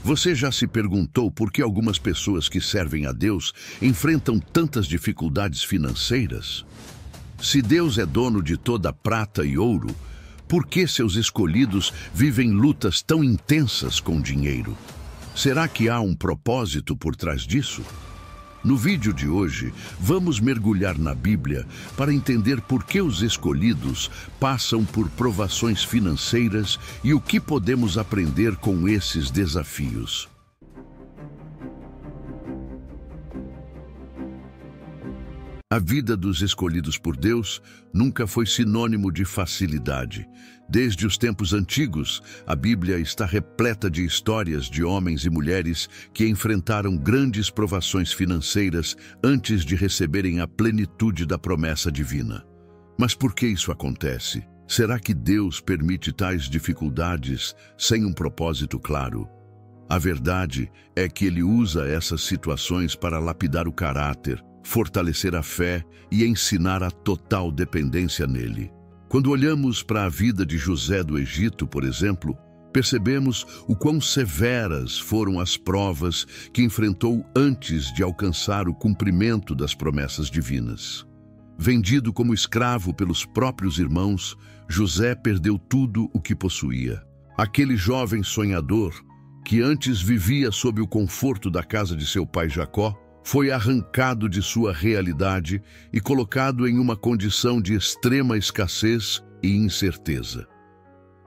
Você já se perguntou por que algumas pessoas que servem a Deus enfrentam tantas dificuldades financeiras? Se Deus é dono de toda prata e ouro, por que seus escolhidos vivem lutas tão intensas com dinheiro? Será que há um propósito por trás disso? No vídeo de hoje, vamos mergulhar na Bíblia para entender por que os escolhidos passam por provações financeiras e o que podemos aprender com esses desafios. A vida dos escolhidos por Deus nunca foi sinônimo de facilidade. Desde os tempos antigos, a Bíblia está repleta de histórias de homens e mulheres que enfrentaram grandes provações financeiras antes de receberem a plenitude da promessa divina. Mas por que isso acontece? Será que Deus permite tais dificuldades sem um propósito claro? A verdade é que Ele usa essas situações para lapidar o caráter, fortalecer a fé e ensinar a total dependência nele. Quando olhamos para a vida de José do Egito, por exemplo, percebemos o quão severas foram as provas que enfrentou antes de alcançar o cumprimento das promessas divinas. Vendido como escravo pelos próprios irmãos, José perdeu tudo o que possuía. Aquele jovem sonhador, que antes vivia sob o conforto da casa de seu pai Jacó, foi arrancado de sua realidade e colocado em uma condição de extrema escassez e incerteza.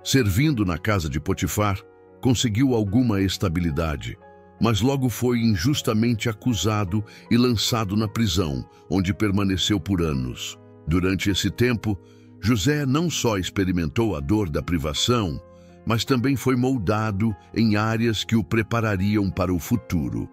Servindo na casa de Potifar, conseguiu alguma estabilidade, mas logo foi injustamente acusado e lançado na prisão, onde permaneceu por anos. Durante esse tempo, José não só experimentou a dor da privação, mas também foi moldado em áreas que o preparariam para o futuro.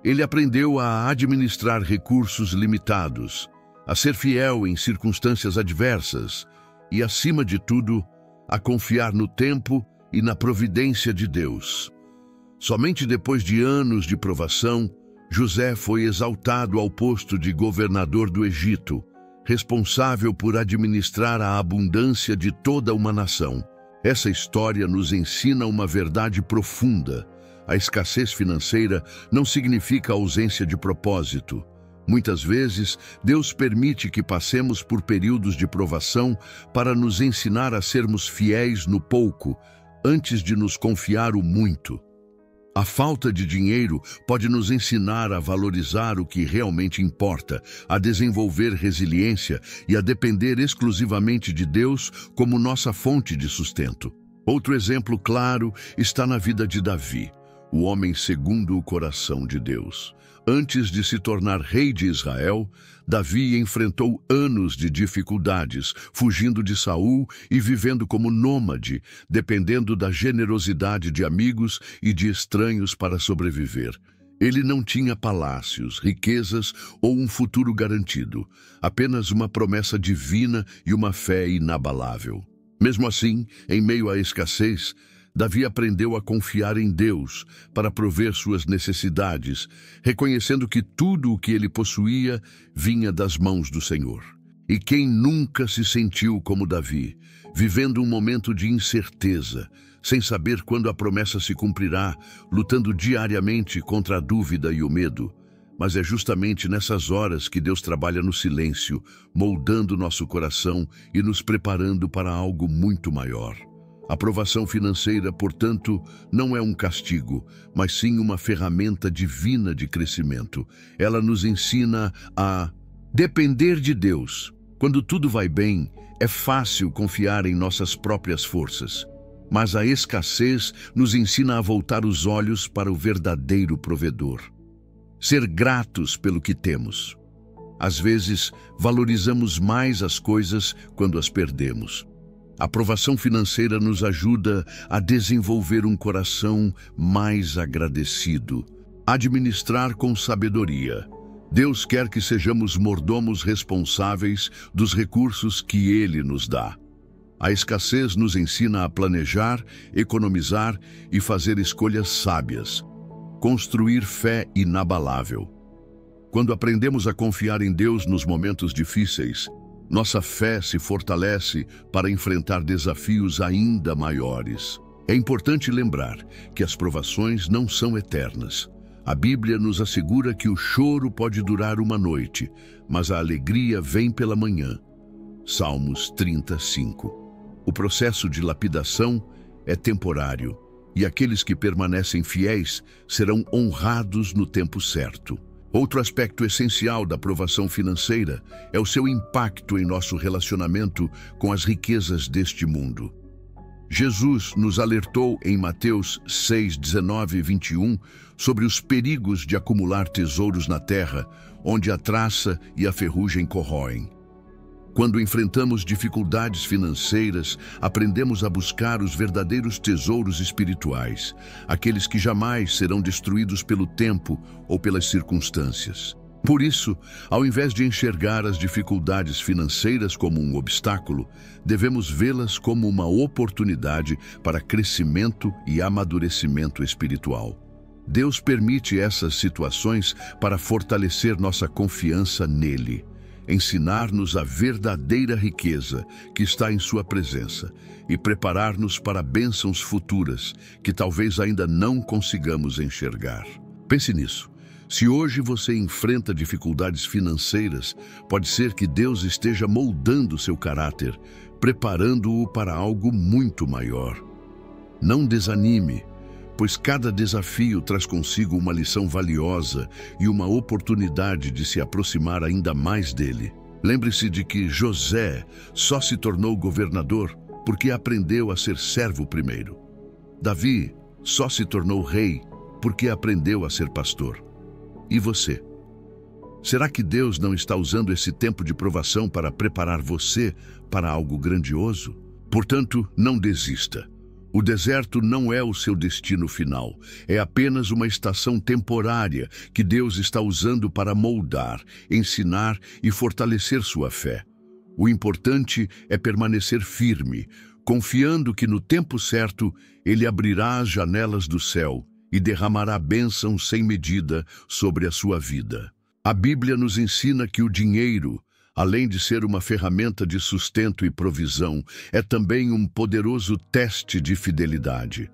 Ele aprendeu a administrar recursos limitados, a ser fiel em circunstâncias adversas e, acima de tudo, a confiar no tempo e na providência de Deus. Somente depois de anos de provação, José foi exaltado ao posto de governador do Egito, responsável por administrar a abundância de toda uma nação. Essa história nos ensina uma verdade profunda. A escassez financeira não significa ausência de propósito. Muitas vezes, Deus permite que passemos por períodos de provação para nos ensinar a sermos fiéis no pouco, antes de nos confiar o muito. A falta de dinheiro pode nos ensinar a valorizar o que realmente importa, a desenvolver resiliência e a depender exclusivamente de Deus como nossa fonte de sustento. Outro exemplo claro está na vida de Davi, o homem segundo o coração de Deus. Antes de se tornar rei de Israel, Davi enfrentou anos de dificuldades, fugindo de Saul e vivendo como nômade, dependendo da generosidade de amigos e de estranhos para sobreviver. Ele não tinha palácios, riquezas ou um futuro garantido, apenas uma promessa divina e uma fé inabalável. Mesmo assim, em meio à escassez, Davi aprendeu a confiar em Deus para prover suas necessidades, reconhecendo que tudo o que ele possuía vinha das mãos do Senhor. E quem nunca se sentiu como Davi, vivendo um momento de incerteza, sem saber quando a promessa se cumprirá, lutando diariamente contra a dúvida e o medo? Mas é justamente nessas horas que Deus trabalha no silêncio, moldando nosso coração e nos preparando para algo muito maior. A provação financeira, portanto, não é um castigo, mas sim uma ferramenta divina de crescimento. Ela nos ensina a depender de Deus. Quando tudo vai bem, é fácil confiar em nossas próprias forças. Mas a escassez nos ensina a voltar os olhos para o verdadeiro provedor. Ser gratos pelo que temos. Às vezes, valorizamos mais as coisas quando as perdemos. A provação financeira nos ajuda a desenvolver um coração mais agradecido, administrar com sabedoria. Deus quer que sejamos mordomos responsáveis dos recursos que Ele nos dá. A escassez nos ensina a planejar, economizar e fazer escolhas sábias, construir fé inabalável. Quando aprendemos a confiar em Deus nos momentos difíceis, nossa fé se fortalece para enfrentar desafios ainda maiores. É importante lembrar que as provações não são eternas. A Bíblia nos assegura que o choro pode durar uma noite, mas a alegria vem pela manhã. Salmos 35. O processo de lapidação é temporário, e aqueles que permanecem fiéis serão honrados no tempo certo. Outro aspecto essencial da provação financeira é o seu impacto em nosso relacionamento com as riquezas deste mundo. Jesus nos alertou em Mateus 6, 19 e 21 sobre os perigos de acumular tesouros na terra, onde a traça e a ferrugem corroem. Quando enfrentamos dificuldades financeiras, aprendemos a buscar os verdadeiros tesouros espirituais, aqueles que jamais serão destruídos pelo tempo ou pelas circunstâncias. Por isso, ao invés de enxergar as dificuldades financeiras como um obstáculo, devemos vê-las como uma oportunidade para crescimento e amadurecimento espiritual. Deus permite essas situações para fortalecer nossa confiança nele, ensinar-nos a verdadeira riqueza que está em sua presença e preparar-nos para bênçãos futuras que talvez ainda não consigamos enxergar. Pense nisso. Se hoje você enfrenta dificuldades financeiras, pode ser que Deus esteja moldando seu caráter, preparando-o para algo muito maior. Não desanime, pois cada desafio traz consigo uma lição valiosa e uma oportunidade de se aproximar ainda mais dele. Lembre-se de que José só se tornou governador porque aprendeu a ser servo primeiro. Davi só se tornou rei porque aprendeu a ser pastor. E você? Será que Deus não está usando esse tempo de provação para preparar você para algo grandioso? Portanto, não desista. O deserto não é o seu destino final, é apenas uma estação temporária que Deus está usando para moldar, ensinar e fortalecer sua fé. O importante é permanecer firme, confiando que no tempo certo Ele abrirá as janelas do céu e derramará bênçãos sem medida sobre a sua vida. A Bíblia nos ensina que o dinheiro, além de ser uma ferramenta de sustento e provisão, é também um poderoso teste de fidelidade.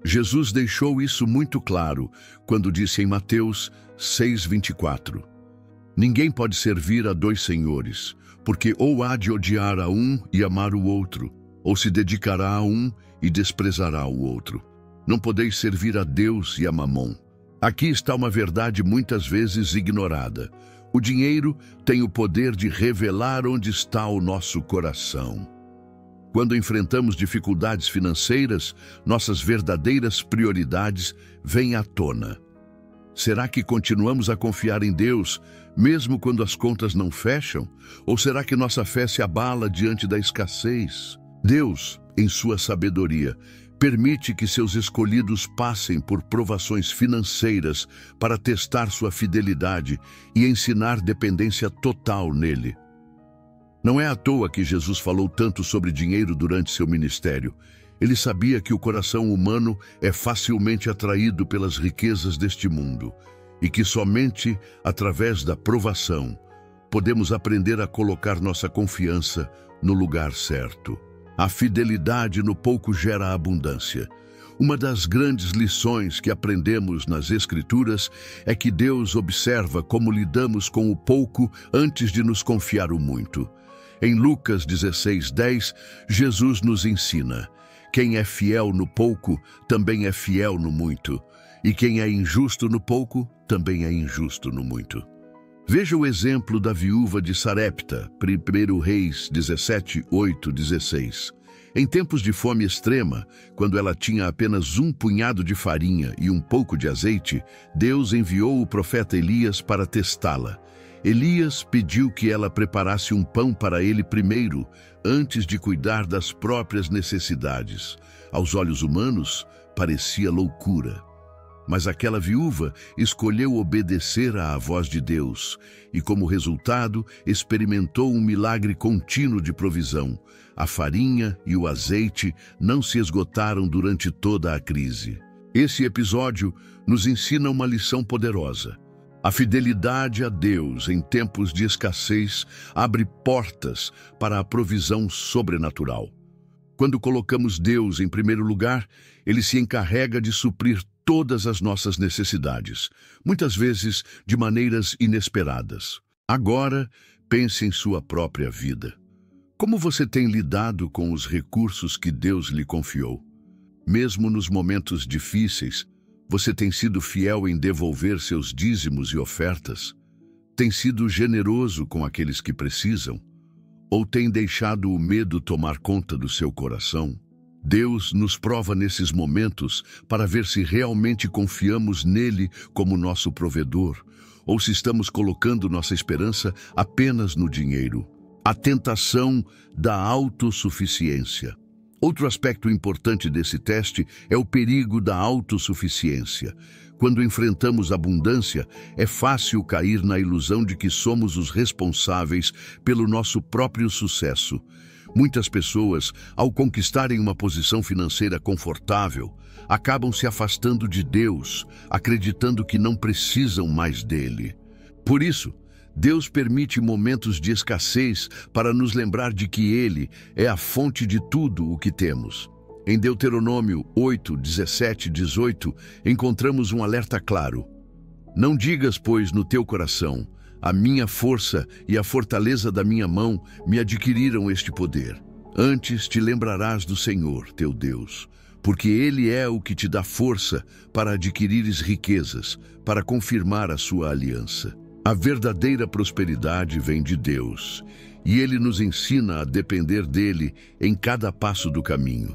Jesus deixou isso muito claro quando disse em Mateus 6:24: Ninguém pode servir a dois senhores, porque ou há de odiar a um e amar o outro, ou se dedicará a um e desprezará o outro. Não podeis servir a Deus e a Mamon. Aqui está uma verdade muitas vezes ignorada. O dinheiro tem o poder de revelar onde está o nosso coração. Quando enfrentamos dificuldades financeiras, nossas verdadeiras prioridades vêm à tona. Será que continuamos a confiar em Deus, mesmo quando as contas não fecham? Ou será que nossa fé se abala diante da escassez? Deus, em sua sabedoria, permite que seus escolhidos passem por provações financeiras para testar sua fidelidade e ensinar dependência total nele. Não é à toa que Jesus falou tanto sobre dinheiro durante seu ministério. Ele sabia que o coração humano é facilmente atraído pelas riquezas deste mundo e que somente através da provação podemos aprender a colocar nossa confiança no lugar certo. A fidelidade no pouco gera abundância. Uma das grandes lições que aprendemos nas Escrituras é que Deus observa como lidamos com o pouco antes de nos confiar o muito. Em Lucas 16:10, Jesus nos ensina: quem é fiel no pouco, também é fiel no muito. E quem é injusto no pouco, também é injusto no muito. Veja o exemplo da viúva de Sarepta, 1 Reis 17:8-16. Em tempos de fome extrema, quando ela tinha apenas um punhado de farinha e um pouco de azeite, Deus enviou o profeta Elias para testá-la. Elias pediu que ela preparasse um pão para ele primeiro, antes de cuidar das próprias necessidades. Aos olhos humanos, parecia loucura. Mas aquela viúva escolheu obedecer à voz de Deus e, como resultado, experimentou um milagre contínuo de provisão. A farinha e o azeite não se esgotaram durante toda a crise. Esse episódio nos ensina uma lição poderosa. A fidelidade a Deus em tempos de escassez abre portas para a provisão sobrenatural. Quando colocamos Deus em primeiro lugar, Ele se encarrega de suprir todas as nossas necessidades, muitas vezes de maneiras inesperadas. Agora, pense em sua própria vida. Como você tem lidado com os recursos que Deus lhe confiou? Mesmo nos momentos difíceis, você tem sido fiel em devolver seus dízimos e ofertas? Tem sido generoso com aqueles que precisam? Ou tem deixado o medo tomar conta do seu coração? Deus nos prova nesses momentos para ver se realmente confiamos nele como nosso provedor, ou se estamos colocando nossa esperança apenas no dinheiro. A tentação da autossuficiência. Outro aspecto importante desse teste é o perigo da autossuficiência. Quando enfrentamos abundância, é fácil cair na ilusão de que somos os responsáveis pelo nosso próprio sucesso. Muitas pessoas, ao conquistarem uma posição financeira confortável, acabam se afastando de Deus, acreditando que não precisam mais dele. Por isso, Deus permite momentos de escassez para nos lembrar de que Ele é a fonte de tudo o que temos. Em Deuteronômio 8, 17 e 18, encontramos um alerta claro. Não digas, pois, no teu coração, a minha força e a fortaleza da minha mão me adquiriram este poder. Antes te lembrarás do Senhor, teu Deus, porque Ele é o que te dá força para adquirires riquezas, para confirmar a sua aliança. A verdadeira prosperidade vem de Deus, e Ele nos ensina a depender dele em cada passo do caminho.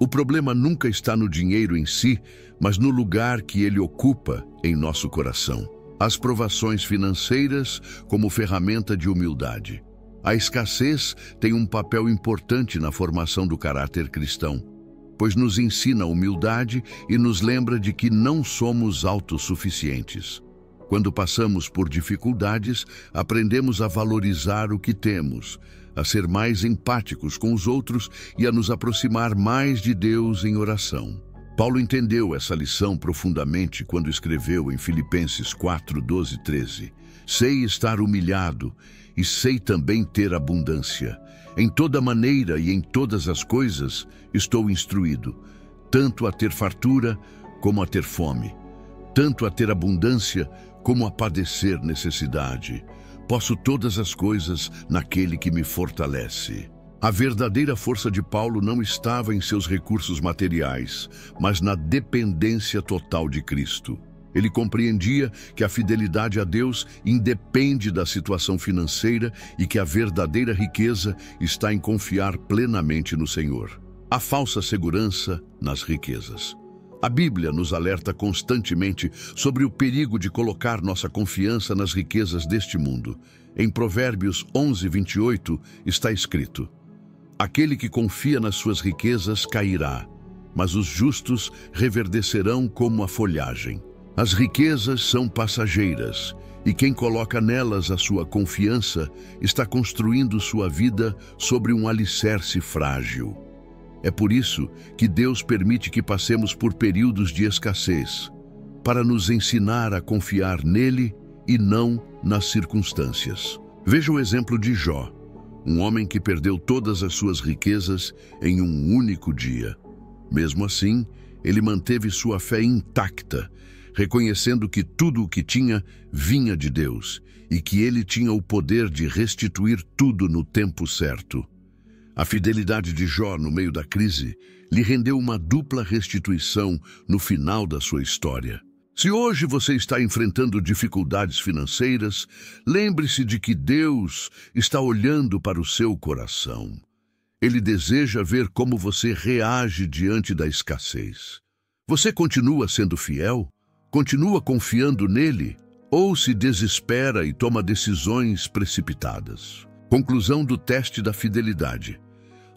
O problema nunca está no dinheiro em si, mas no lugar que ele ocupa em nosso coração. As provações financeiras como ferramenta de humildade. A escassez tem um papel importante na formação do caráter cristão, pois nos ensina a humildade e nos lembra de que não somos autossuficientes. Quando passamos por dificuldades, aprendemos a valorizar o que temos, a ser mais empáticos com os outros e a nos aproximar mais de Deus em oração. Paulo entendeu essa lição profundamente quando escreveu em Filipenses 4, 12 e 13. Sei estar humilhado e sei também ter abundância. Em toda maneira e em todas as coisas estou instruído, tanto a ter fartura como a ter fome, tanto a ter abundância como a padecer necessidade. Posso todas as coisas naquele que me fortalece. A verdadeira força de Paulo não estava em seus recursos materiais, mas na dependência total de Cristo. Ele compreendia que a fidelidade a Deus independe da situação financeira e que a verdadeira riqueza está em confiar plenamente no Senhor. A falsa segurança nas riquezas. A Bíblia nos alerta constantemente sobre o perigo de colocar nossa confiança nas riquezas deste mundo. Em Provérbios 11, 28 está escrito: aquele que confia nas suas riquezas cairá, mas os justos reverdecerão como a folhagem. As riquezas são passageiras, e quem coloca nelas a sua confiança está construindo sua vida sobre um alicerce frágil. É por isso que Deus permite que passemos por períodos de escassez, para nos ensinar a confiar nele e não nas circunstâncias. Veja o exemplo de Jó, um homem que perdeu todas as suas riquezas em um único dia. Mesmo assim, ele manteve sua fé intacta, reconhecendo que tudo o que tinha vinha de Deus e que ele tinha o poder de restituir tudo no tempo certo. A fidelidade de Jó no meio da crise lhe rendeu uma dupla restituição no final da sua história. Se hoje você está enfrentando dificuldades financeiras, lembre-se de que Deus está olhando para o seu coração. Ele deseja ver como você reage diante da escassez. Você continua sendo fiel? Continua confiando nele? Ou se desespera e toma decisões precipitadas? Conclusão do teste da fidelidade.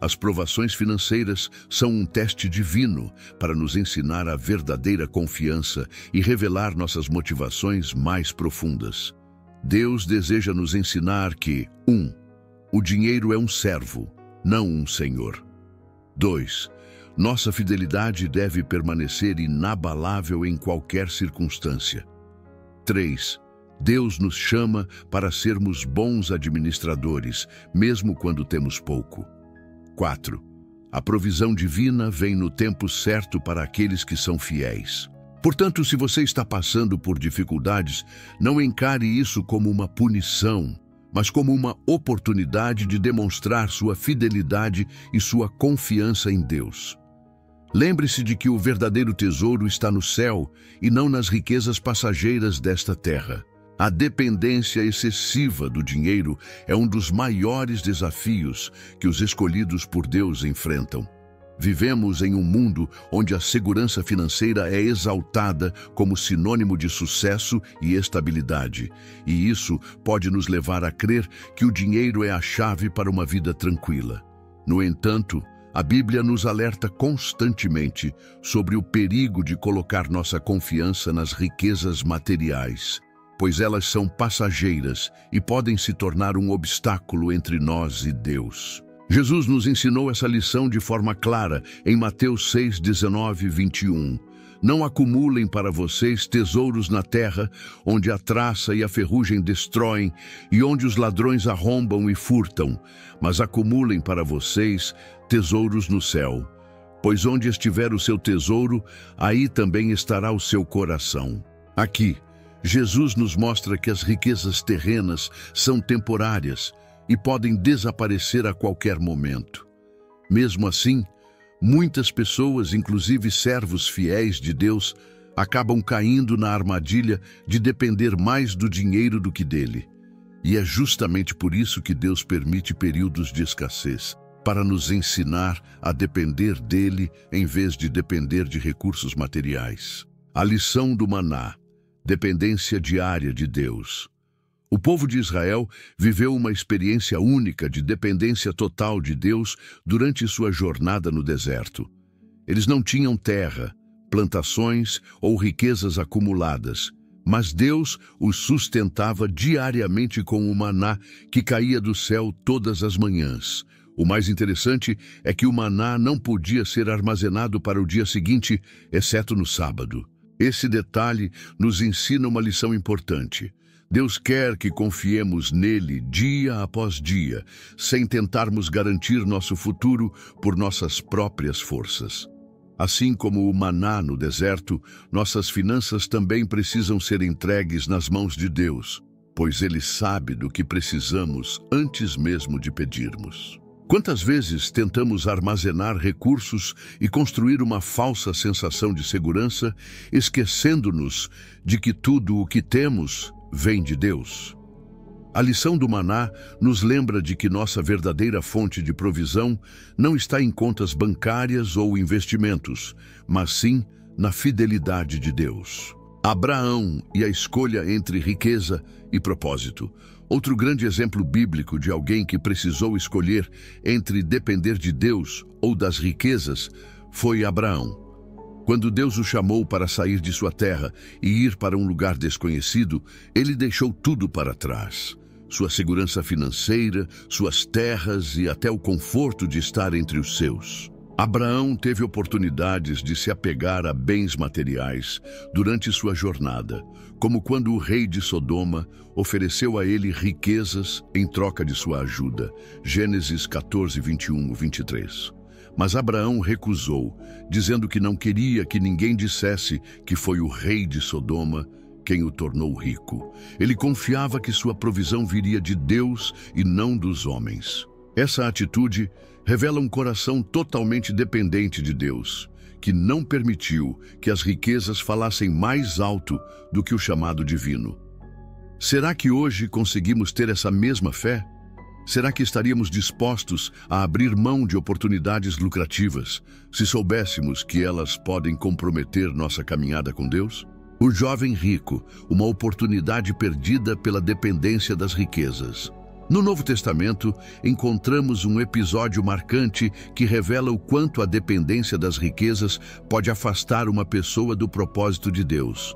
As provações financeiras são um teste divino para nos ensinar a verdadeira confiança e revelar nossas motivações mais profundas. Deus deseja nos ensinar que 1. O dinheiro é um servo, não um senhor. 2. Nossa fidelidade deve permanecer inabalável em qualquer circunstância. 3. Deus nos chama para sermos bons administradores, mesmo quando temos pouco. 4. A provisão divina vem no tempo certo para aqueles que são fiéis. Portanto, se você está passando por dificuldades, não encare isso como uma punição, mas como uma oportunidade de demonstrar sua fidelidade e sua confiança em Deus. Lembre-se de que o verdadeiro tesouro está no céu e não nas riquezas passageiras desta terra. A dependência excessiva do dinheiro é um dos maiores desafios que os escolhidos por Deus enfrentam. Vivemos em um mundo onde a segurança financeira é exaltada como sinônimo de sucesso e estabilidade, e isso pode nos levar a crer que o dinheiro é a chave para uma vida tranquila. No entanto, a Bíblia nos alerta constantemente sobre o perigo de colocar nossa confiança nas riquezas materiais, pois elas são passageiras e podem se tornar um obstáculo entre nós e Deus. Jesus nos ensinou essa lição de forma clara em Mateus 6, 19 e 21. Não acumulem para vocês tesouros na terra, onde a traça e a ferrugem destroem, e onde os ladrões arrombam e furtam, mas acumulem para vocês tesouros no céu. Pois onde estiver o seu tesouro, aí também estará o seu coração. Aqui, Jesus nos mostra que as riquezas terrenas são temporárias e podem desaparecer a qualquer momento. Mesmo assim, muitas pessoas, inclusive servos fiéis de Deus, acabam caindo na armadilha de depender mais do dinheiro do que dele. E é justamente por isso que Deus permite períodos de escassez, para nos ensinar a depender dele em vez de depender de recursos materiais. A lição do maná: dependência diária de Deus. O povo de Israel viveu uma experiência única de dependência total de Deus durante sua jornada no deserto. Eles não tinham terra, plantações ou riquezas acumuladas, mas Deus os sustentava diariamente com o maná que caía do céu todas as manhãs. O mais interessante é que o maná não podia ser armazenado para o dia seguinte, exceto no sábado. Esse detalhe nos ensina uma lição importante. Deus quer que confiemos nele dia após dia, sem tentarmos garantir nosso futuro por nossas próprias forças. Assim como o maná no deserto, nossas finanças também precisam ser entregues nas mãos de Deus, pois Ele sabe do que precisamos antes mesmo de pedirmos. Quantas vezes tentamos armazenar recursos e construir uma falsa sensação de segurança, esquecendo-nos de que tudo o que temos vem de Deus? A lição do maná nos lembra de que nossa verdadeira fonte de provisão não está em contas bancárias ou investimentos, mas sim na fidelidade de Deus. Abraão e a escolha entre riqueza e propósito. Outro grande exemplo bíblico de alguém que precisou escolher entre depender de Deus ou das riquezas foi Abraão. Quando Deus o chamou para sair de sua terra e ir para um lugar desconhecido, ele deixou tudo para trás. Sua segurança financeira, suas terras e até o conforto de estar entre os seus. Abraão teve oportunidades de se apegar a bens materiais durante sua jornada, como quando o rei de Sodoma ofereceu a ele riquezas em troca de sua ajuda. Gênesis 14, 21 e 23. Mas Abraão recusou, dizendo que não queria que ninguém dissesse que foi o rei de Sodoma quem o tornou rico. Ele confiava que sua provisão viria de Deus e não dos homens. Essa atitude revela um coração totalmente dependente de Deus, que não permitiu que as riquezas falassem mais alto do que o chamado divino. Será que hoje conseguimos ter essa mesma fé? Será que estaríamos dispostos a abrir mão de oportunidades lucrativas, se soubéssemos que elas podem comprometer nossa caminhada com Deus? O jovem rico, uma oportunidade perdida pela dependência das riquezas. No Novo Testamento, encontramos um episódio marcante que revela o quanto a dependência das riquezas pode afastar uma pessoa do propósito de Deus.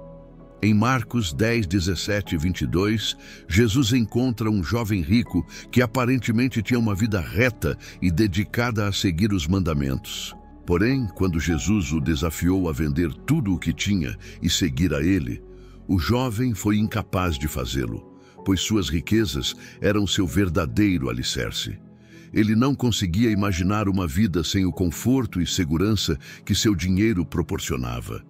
Em Marcos 10, 17 e 22, Jesus encontra um jovem rico que aparentemente tinha uma vida reta e dedicada a seguir os mandamentos. Porém, quando Jesus o desafiou a vender tudo o que tinha e seguir a ele, o jovem foi incapaz de fazê-lo, pois suas riquezas eram seu verdadeiro alicerce. ele não conseguia imaginar uma vida sem o conforto e segurança que seu dinheiro proporcionava.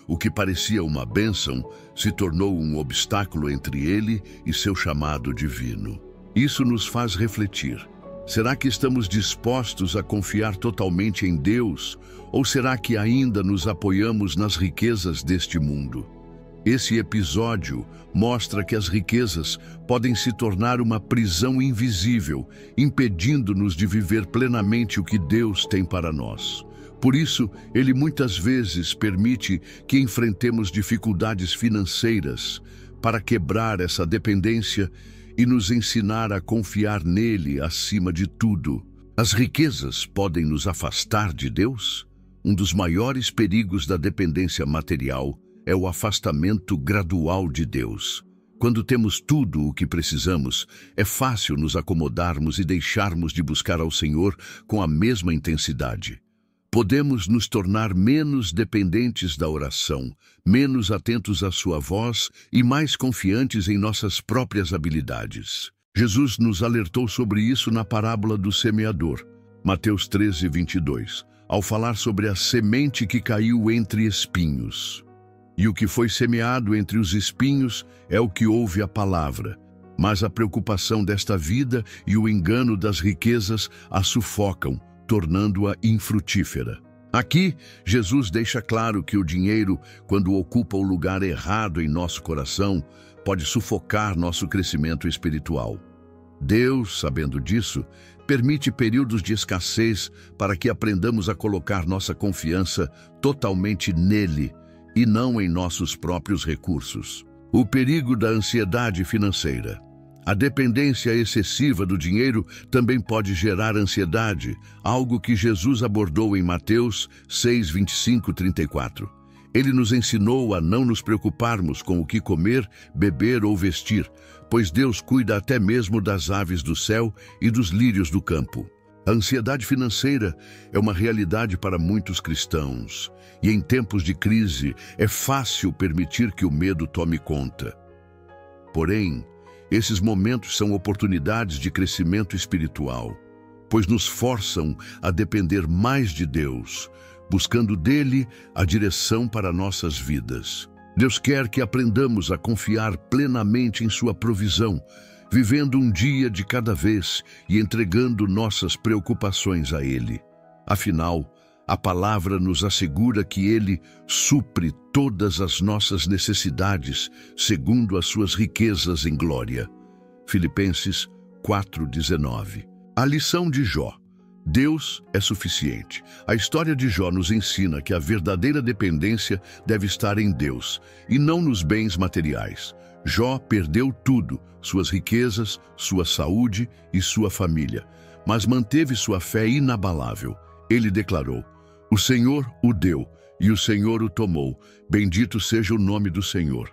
O que parecia uma bênção se tornou um obstáculo entre ele e seu chamado divino. Isso nos faz refletir. Será que estamos dispostos a confiar totalmente em Deus, ou será que ainda nos apoiamos nas riquezas deste mundo? Esse episódio mostra que as riquezas podem se tornar uma prisão invisível, impedindo-nos de viver plenamente o que Deus tem para nós. Por isso, Ele muitas vezes permite que enfrentemos dificuldades financeiras para quebrar essa dependência e nos ensinar a confiar nele acima de tudo. As riquezas podem nos afastar de Deus? Um dos maiores perigos da dependência material é o afastamento gradual de Deus. Quando temos tudo o que precisamos, é fácil nos acomodarmos e deixarmos de buscar ao Senhor com a mesma intensidade. Podemos nos tornar menos dependentes da oração, menos atentos à sua voz e mais confiantes em nossas próprias habilidades. Jesus nos alertou sobre isso na parábola do semeador, Mateus 13:22, ao falar sobre a semente que caiu entre espinhos. E o que foi semeado entre os espinhos é o que ouve a palavra, mas a preocupação desta vida e o engano das riquezas a sufocam, tornando-a infrutífera. Aqui, Jesus deixa claro que o dinheiro, quando ocupa o lugar errado em nosso coração, pode sufocar nosso crescimento espiritual. Deus, sabendo disso, permite períodos de escassez para que aprendamos a colocar nossa confiança totalmente nele e não em nossos próprios recursos. O perigo da ansiedade financeira. A dependência excessiva do dinheiro também pode gerar ansiedade, algo que Jesus abordou em Mateus 6:25-34. Ele nos ensinou a não nos preocuparmos com o que comer, beber ou vestir, pois Deus cuida até mesmo das aves do céu e dos lírios do campo. A ansiedade financeira é uma realidade para muitos cristãos, e em tempos de crise é fácil permitir que o medo tome conta. Porém, esses momentos são oportunidades de crescimento espiritual, pois nos forçam a depender mais de Deus, buscando dele a direção para nossas vidas. Deus quer que aprendamos a confiar plenamente em sua provisão, vivendo um dia de cada vez e entregando nossas preocupações a Ele. Afinal, a palavra nos assegura que Ele supre todas as nossas necessidades segundo as suas riquezas em glória. Filipenses 4:19. A lição de Jó. Deus é suficiente. A história de Jó nos ensina que a verdadeira dependência deve estar em Deus e não nos bens materiais. Jó perdeu tudo, suas riquezas, sua saúde e sua família, mas manteve sua fé inabalável. Ele declarou: "O Senhor o deu e o Senhor o tomou. Bendito seja o nome do Senhor."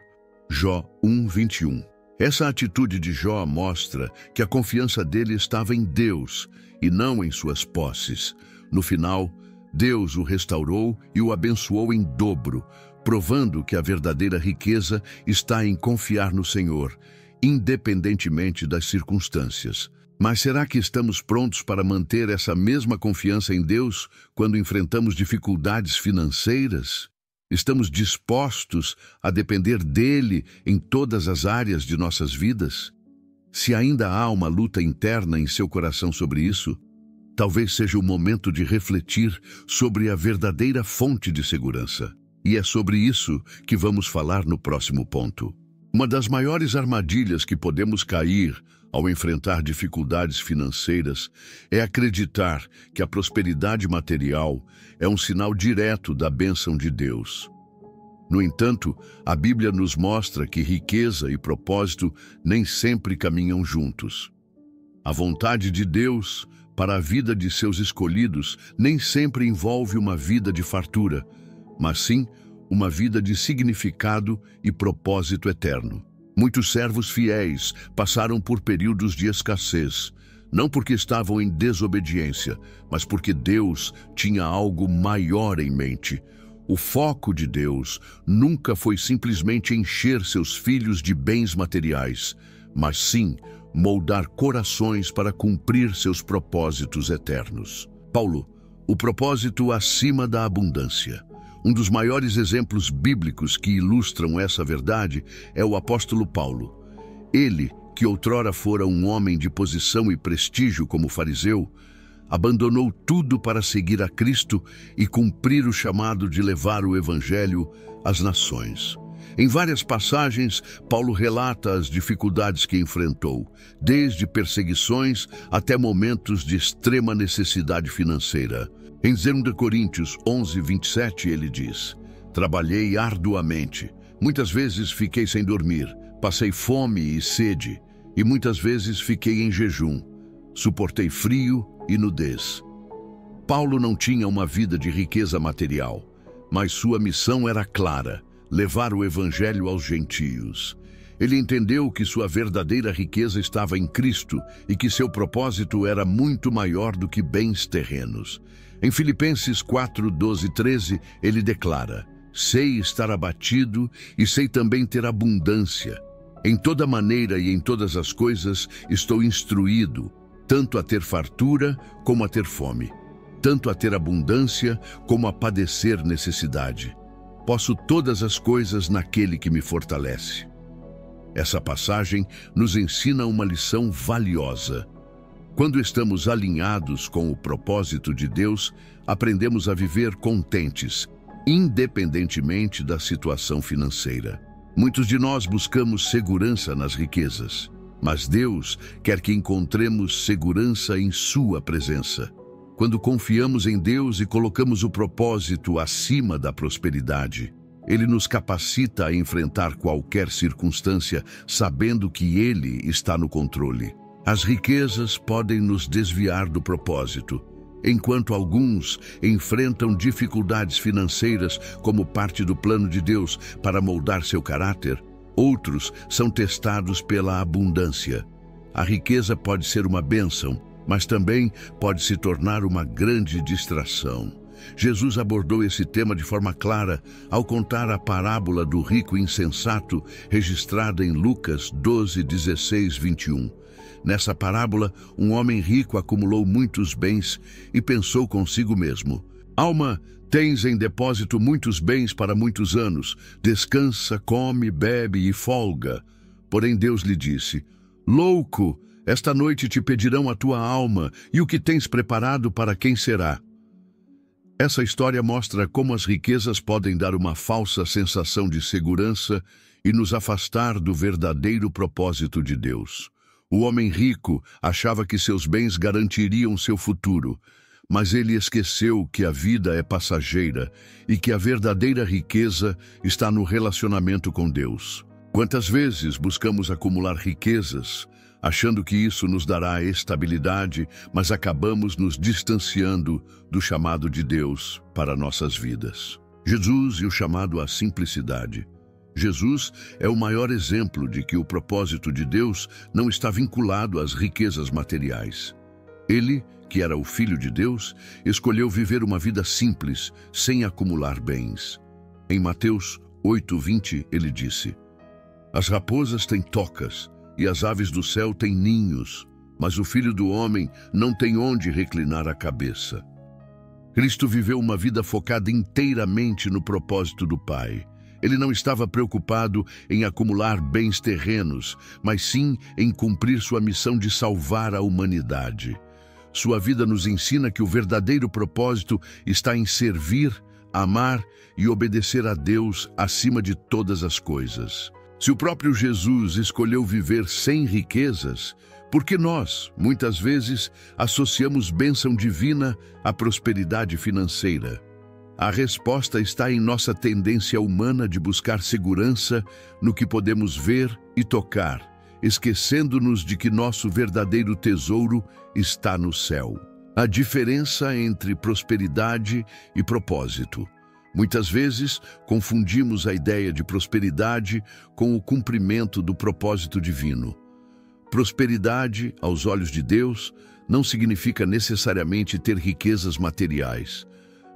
Jó 1:21. Essa atitude de Jó mostra que a confiança dele estava em Deus e não em suas posses. No final, Deus o restaurou e o abençoou em dobro, provando que a verdadeira riqueza está em confiar no Senhor, independentemente das circunstâncias. Mas será que estamos prontos para manter essa mesma confiança em Deus quando enfrentamos dificuldades financeiras? Estamos dispostos a depender dele em todas as áreas de nossas vidas? Se ainda há uma luta interna em seu coração sobre isso, talvez seja o momento de refletir sobre a verdadeira fonte de segurança. E é sobre isso que vamos falar no próximo ponto. Uma das maiores armadilhas que podemos cair ao enfrentar dificuldades financeiras é acreditar que a prosperidade material é um sinal direto da bênção de Deus. No entanto, a Bíblia nos mostra que riqueza e propósito nem sempre caminham juntos. A vontade de Deus para a vida de seus escolhidos nem sempre envolve uma vida de fartura, mas sim uma vida de significado e propósito eterno. Muitos servos fiéis passaram por períodos de escassez, não porque estavam em desobediência, mas porque Deus tinha algo maior em mente. O foco de Deus nunca foi simplesmente encher seus filhos de bens materiais, mas sim moldar corações para cumprir seus propósitos eternos. Paulo, o propósito acima da abundância. Um dos maiores exemplos bíblicos que ilustram essa verdade é o apóstolo Paulo. Ele, que outrora fora um homem de posição e prestígio como fariseu, abandonou tudo para seguir a Cristo e cumprir o chamado de levar o Evangelho às nações. Em várias passagens, Paulo relata as dificuldades que enfrentou, desde perseguições até momentos de extrema necessidade financeira. Em 2 Coríntios 11:27, ele diz: "Trabalhei arduamente, muitas vezes fiquei sem dormir, passei fome e sede, e muitas vezes fiquei em jejum, suportei frio e nudez." Paulo não tinha uma vida de riqueza material, mas sua missão era clara: levar o Evangelho aos gentios. Ele entendeu que sua verdadeira riqueza estava em Cristo e que seu propósito era muito maior do que bens terrenos. Em Filipenses 4:12-13, ele declara: "Sei estar abatido e sei também ter abundância. Em toda maneira e em todas as coisas estou instruído, tanto a ter fartura como a ter fome, tanto a ter abundância como a padecer necessidade. Posso todas as coisas naquele que me fortalece." Essa passagem nos ensina uma lição valiosa. Quando estamos alinhados com o propósito de Deus, aprendemos a viver contentes, independentemente da situação financeira. Muitos de nós buscamos segurança nas riquezas, mas Deus quer que encontremos segurança em sua presença. Quando confiamos em Deus e colocamos o propósito acima da prosperidade, Ele nos capacita a enfrentar qualquer circunstância, sabendo que Ele está no controle. As riquezas podem nos desviar do propósito. Enquanto alguns enfrentam dificuldades financeiras como parte do plano de Deus para moldar seu caráter, outros são testados pela abundância. A riqueza pode ser uma bênção, mas também pode se tornar uma grande distração. Jesus abordou esse tema de forma clara ao contar a parábola do rico insensato, registrada em Lucas 12:16-21. Nessa parábola, um homem rico acumulou muitos bens e pensou consigo mesmo: "Alma, tens em depósito muitos bens para muitos anos. Descansa, come, bebe e folga." Porém Deus lhe disse: "Louco, esta noite te pedirão a tua alma, e o que tens preparado para quem será?" Essa história mostra como as riquezas podem dar uma falsa sensação de segurança e nos afastar do verdadeiro propósito de Deus. O homem rico achava que seus bens garantiriam seu futuro, mas ele esqueceu que a vida é passageira e que a verdadeira riqueza está no relacionamento com Deus. Quantas vezes buscamos acumular riquezas, achando que isso nos dará estabilidade, mas acabamos nos distanciando do chamado de Deus para nossas vidas. Jesus e o chamado à simplicidade. Jesus é o maior exemplo de que o propósito de Deus não está vinculado às riquezas materiais. Ele, que era o Filho de Deus, escolheu viver uma vida simples, sem acumular bens. Em Mateus 8:20, ele disse: "As raposas têm tocas e as aves do céu têm ninhos, mas o Filho do Homem não tem onde reclinar a cabeça." Cristo viveu uma vida focada inteiramente no propósito do Pai. Ele não estava preocupado em acumular bens terrenos, mas sim em cumprir sua missão de salvar a humanidade. Sua vida nos ensina que o verdadeiro propósito está em servir, amar e obedecer a Deus acima de todas as coisas. Se o próprio Jesus escolheu viver sem riquezas, por que nós, muitas vezes, associamos bênção divina à prosperidade financeira? A resposta está em nossa tendência humana de buscar segurança no que podemos ver e tocar, esquecendo-nos de que nosso verdadeiro tesouro está no céu. A diferença entre prosperidade e propósito. Muitas vezes, confundimos a ideia de prosperidade com o cumprimento do propósito divino. Prosperidade, aos olhos de Deus, não significa necessariamente ter riquezas materiais,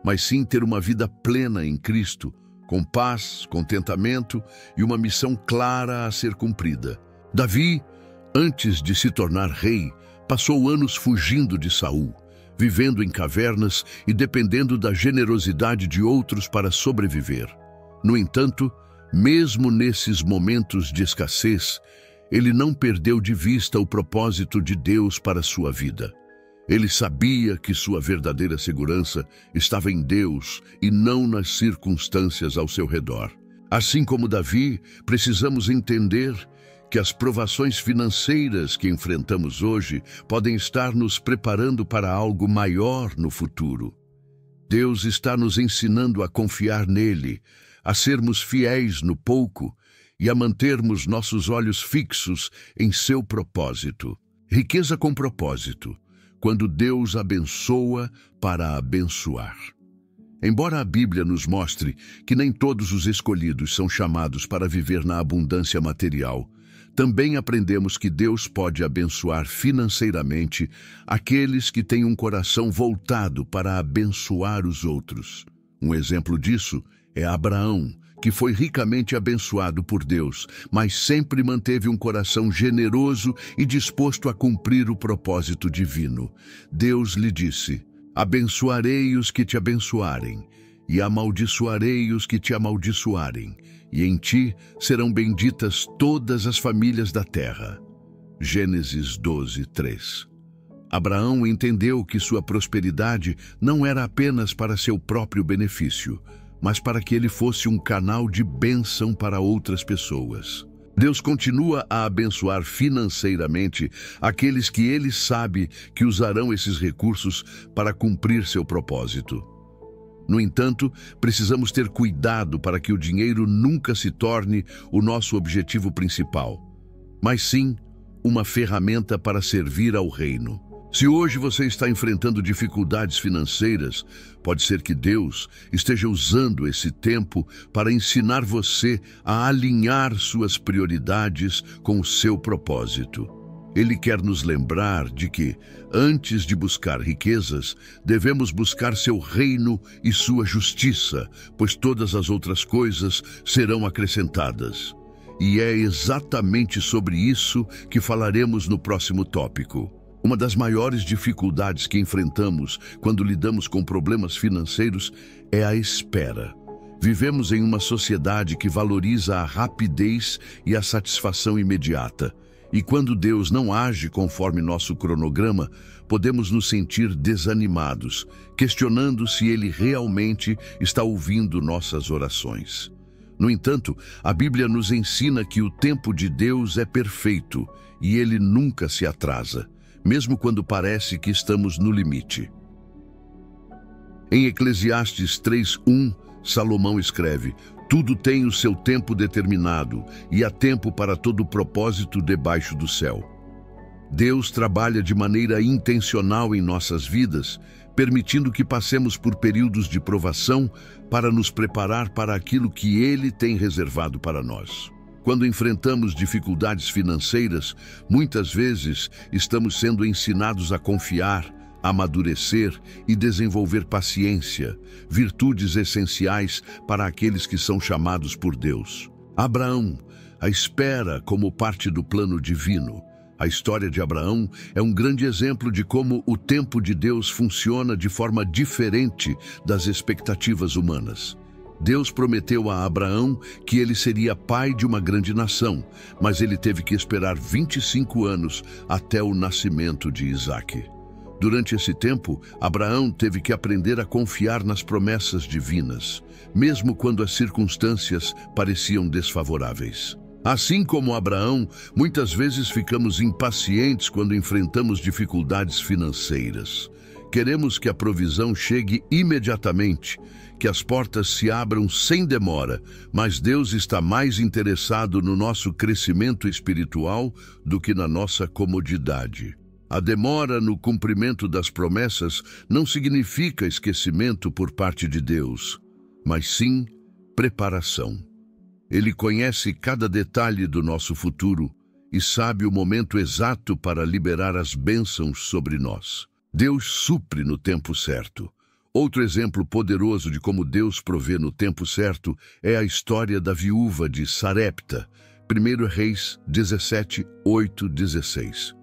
mas sim ter uma vida plena em Cristo, com paz, contentamento e uma missão clara a ser cumprida. Davi, Antes de se tornar rei, passou anos fugindo de Saul, vivendo em cavernas e dependendo da generosidade de outros para sobreviver. No entanto, mesmo nesses momentos de escassez, ele não perdeu de vista o propósito de Deus para sua vida. Ele sabia que sua verdadeira segurança estava em Deus e não nas circunstâncias ao seu redor. Assim como Davi, precisamos entender que as provações financeiras que enfrentamos hoje podem estar nos preparando para algo maior no futuro. Deus está nos ensinando a confiar nele, a sermos fiéis no pouco e a mantermos nossos olhos fixos em seu propósito. Riqueza com propósito, quando Deus abençoa para abençoar. Embora a Bíblia nos mostre que nem todos os escolhidos são chamados para viver na abundância material, também aprendemos que Deus pode abençoar financeiramente aqueles que têm um coração voltado para abençoar os outros. Um exemplo disso é Abraão, que foi ricamente abençoado por Deus, mas sempre manteve um coração generoso e disposto a cumprir o propósito divino. Deus lhe disse: abençoarei os que te abençoarem, e amaldiçoarei os que te amaldiçoarem, e em ti serão benditas todas as famílias da terra. Gênesis 12:3. Abraão entendeu que sua prosperidade não era apenas para seu próprio benefício, mas para que ele fosse um canal de bênção para outras pessoas. Deus continua a abençoar financeiramente aqueles que ele sabe que usarão esses recursos para cumprir seu propósito. No entanto, precisamos ter cuidado para que o dinheiro nunca se torne o nosso objetivo principal, mas sim uma ferramenta para servir ao reino. Se hoje você está enfrentando dificuldades financeiras, pode ser que Deus esteja usando esse tempo para ensinar você a alinhar suas prioridades com o seu propósito. Ele quer nos lembrar de que, antes de buscar riquezas, devemos buscar seu reino e sua justiça, pois todas as outras coisas serão acrescentadas. E é exatamente sobre isso que falaremos no próximo tópico. Uma das maiores dificuldades que enfrentamos quando lidamos com problemas financeiros é a espera. Vivemos em uma sociedade que valoriza a rapidez e a satisfação imediata. E quando Deus não age conforme nosso cronograma, podemos nos sentir desanimados, questionando se Ele realmente está ouvindo nossas orações. No entanto, a Bíblia nos ensina que o tempo de Deus é perfeito e Ele nunca se atrasa, mesmo quando parece que estamos no limite. Em Eclesiastes 3:1, Salomão escreve: tudo tem o seu tempo determinado, e há tempo para todo propósito debaixo do céu. Deus trabalha de maneira intencional em nossas vidas, permitindo que passemos por períodos de provação para nos preparar para aquilo que Ele tem reservado para nós. Quando enfrentamos dificuldades financeiras, muitas vezes estamos sendo ensinados a confiar, amadurecer e desenvolver paciência, virtudes essenciais para aqueles que são chamados por Deus. Abraão, a espera como parte do plano divino. A história de Abraão é um grande exemplo de como o tempo de Deus funciona de forma diferente das expectativas humanas. Deus prometeu a Abraão que ele seria pai de uma grande nação, mas ele teve que esperar 25 anos até o nascimento de Isaque. Durante esse tempo, Abraão teve que aprender a confiar nas promessas divinas, mesmo quando as circunstâncias pareciam desfavoráveis. Assim como Abraão, muitas vezes ficamos impacientes quando enfrentamos dificuldades financeiras. Queremos que a provisão chegue imediatamente, que as portas se abram sem demora, mas Deus está mais interessado no nosso crescimento espiritual do que na nossa comodidade. A demora no cumprimento das promessas não significa esquecimento por parte de Deus, mas sim preparação. Ele conhece cada detalhe do nosso futuro e sabe o momento exato para liberar as bênçãos sobre nós. Deus supre no tempo certo. Outro exemplo poderoso de como Deus provê no tempo certo é a história da viúva de Sarepta, 1 Reis 17, 8, 16.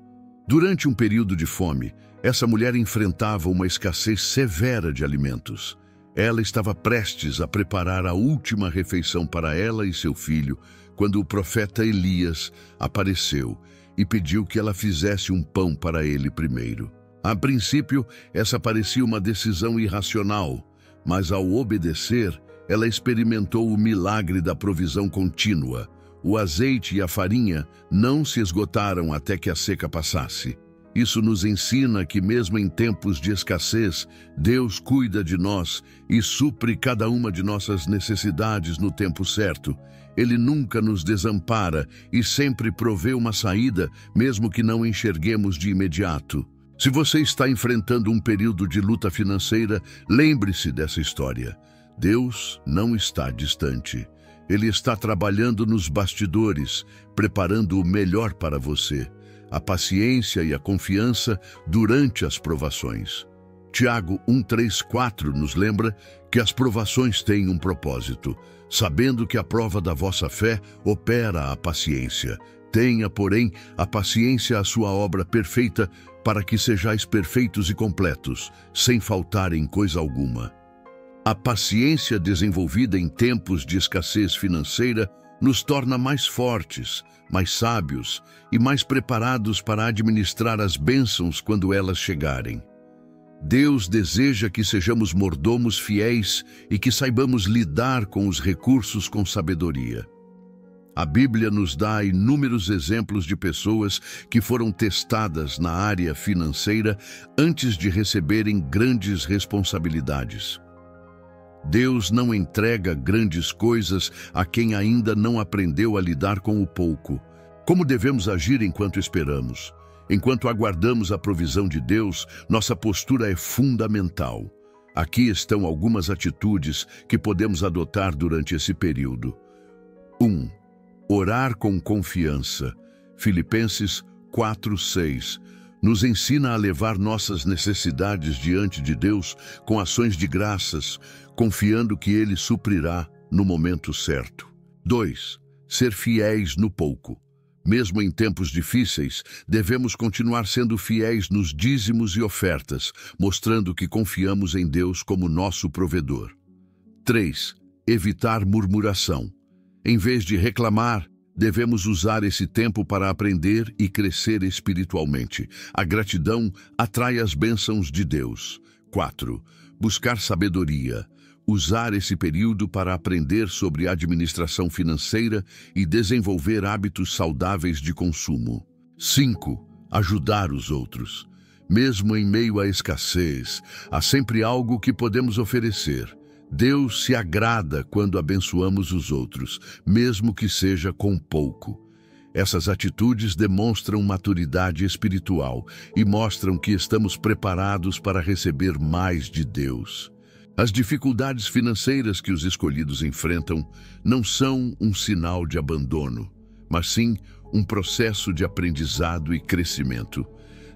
Durante um período de fome, essa mulher enfrentava uma escassez severa de alimentos. Ela estava prestes a preparar a última refeição para ela e seu filho, quando o profeta Elias apareceu e pediu que ela fizesse um pão para ele primeiro. A princípio, essa parecia uma decisão irracional, mas ao obedecer, ela experimentou o milagre da provisão contínua. O azeite e a farinha não se esgotaram até que a seca passasse. Isso nos ensina que mesmo em tempos de escassez, Deus cuida de nós e supre cada uma de nossas necessidades no tempo certo. Ele nunca nos desampara e sempre provê uma saída, mesmo que não enxerguemos de imediato. Se você está enfrentando um período de luta financeira, lembre-se dessa história. Deus não está distante. Ele está trabalhando nos bastidores, preparando o melhor para você. A paciência e a confiança durante as provações. Tiago 1:3-4 nos lembra que as provações têm um propósito, sabendo que a prova da vossa fé opera a paciência. Tenha, porém, a paciência a sua obra perfeita, para que sejais perfeitos e completos, sem faltar em coisa alguma. A paciência desenvolvida em tempos de escassez financeira nos torna mais fortes, mais sábios e mais preparados para administrar as bênçãos quando elas chegarem. Deus deseja que sejamos mordomos fiéis e que saibamos lidar com os recursos com sabedoria. A Bíblia nos dá inúmeros exemplos de pessoas que foram testadas na área financeira antes de receberem grandes responsabilidades. Deus não entrega grandes coisas a quem ainda não aprendeu a lidar com o pouco. Como devemos agir enquanto esperamos? Enquanto aguardamos a provisão de Deus, nossa postura é fundamental. Aqui estão algumas atitudes que podemos adotar durante esse período. 1. Orar com confiança. Filipenses 4:6 nos ensina a levar nossas necessidades diante de Deus com ações de graças, confiando que Ele suprirá no momento certo. 2. Ser fiéis no pouco. Mesmo em tempos difíceis, devemos continuar sendo fiéis nos dízimos e ofertas, mostrando que confiamos em Deus como nosso provedor. 3. Evitar murmuração. Em vez de reclamar, devemos usar esse tempo para aprender e crescer espiritualmente. A gratidão atrai as bênçãos de Deus. 4. Buscar sabedoria. Usar esse período para aprender sobre administração financeira e desenvolver hábitos saudáveis de consumo. 5. Ajudar os outros. Mesmo em meio à escassez, há sempre algo que podemos oferecer. Deus se agrada quando abençoamos os outros, mesmo que seja com pouco. Essas atitudes demonstram maturidade espiritual e mostram que estamos preparados para receber mais de Deus. As dificuldades financeiras que os escolhidos enfrentam não são um sinal de abandono, mas sim um processo de aprendizado e crescimento.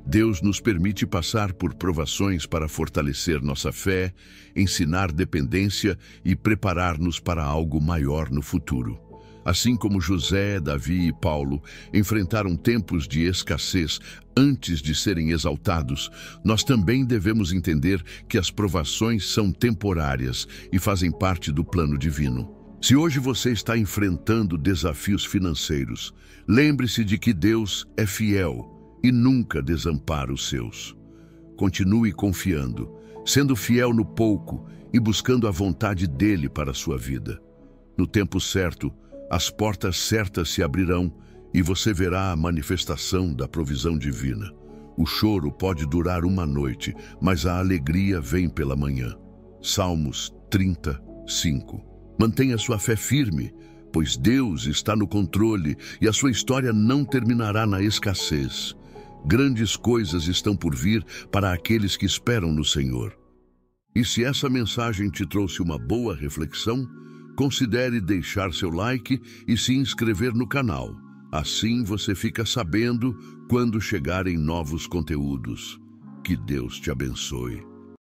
Deus nos permite passar por provações para fortalecer nossa fé, ensinar dependência e preparar-nos para algo maior no futuro. Assim como José, Davi e Paulo enfrentaram tempos de escassez antes de serem exaltados, nós também devemos entender que as provações são temporárias e fazem parte do plano divino. Se hoje você está enfrentando desafios financeiros, lembre-se de que Deus é fiel e nunca desampara os seus. Continue confiando, sendo fiel no pouco e buscando a vontade dele para a sua vida. No tempo certo, as portas certas se abrirão e você verá a manifestação da provisão divina. O choro pode durar uma noite, mas a alegria vem pela manhã. Salmos 30:5. Mantenha sua fé firme, pois Deus está no controle e a sua história não terminará na escassez. Grandes coisas estão por vir para aqueles que esperam no Senhor. E se essa mensagem te trouxe uma boa reflexão, considere deixar seu like e se inscrever no canal. Assim você fica sabendo quando chegarem novos conteúdos. Que Deus te abençoe.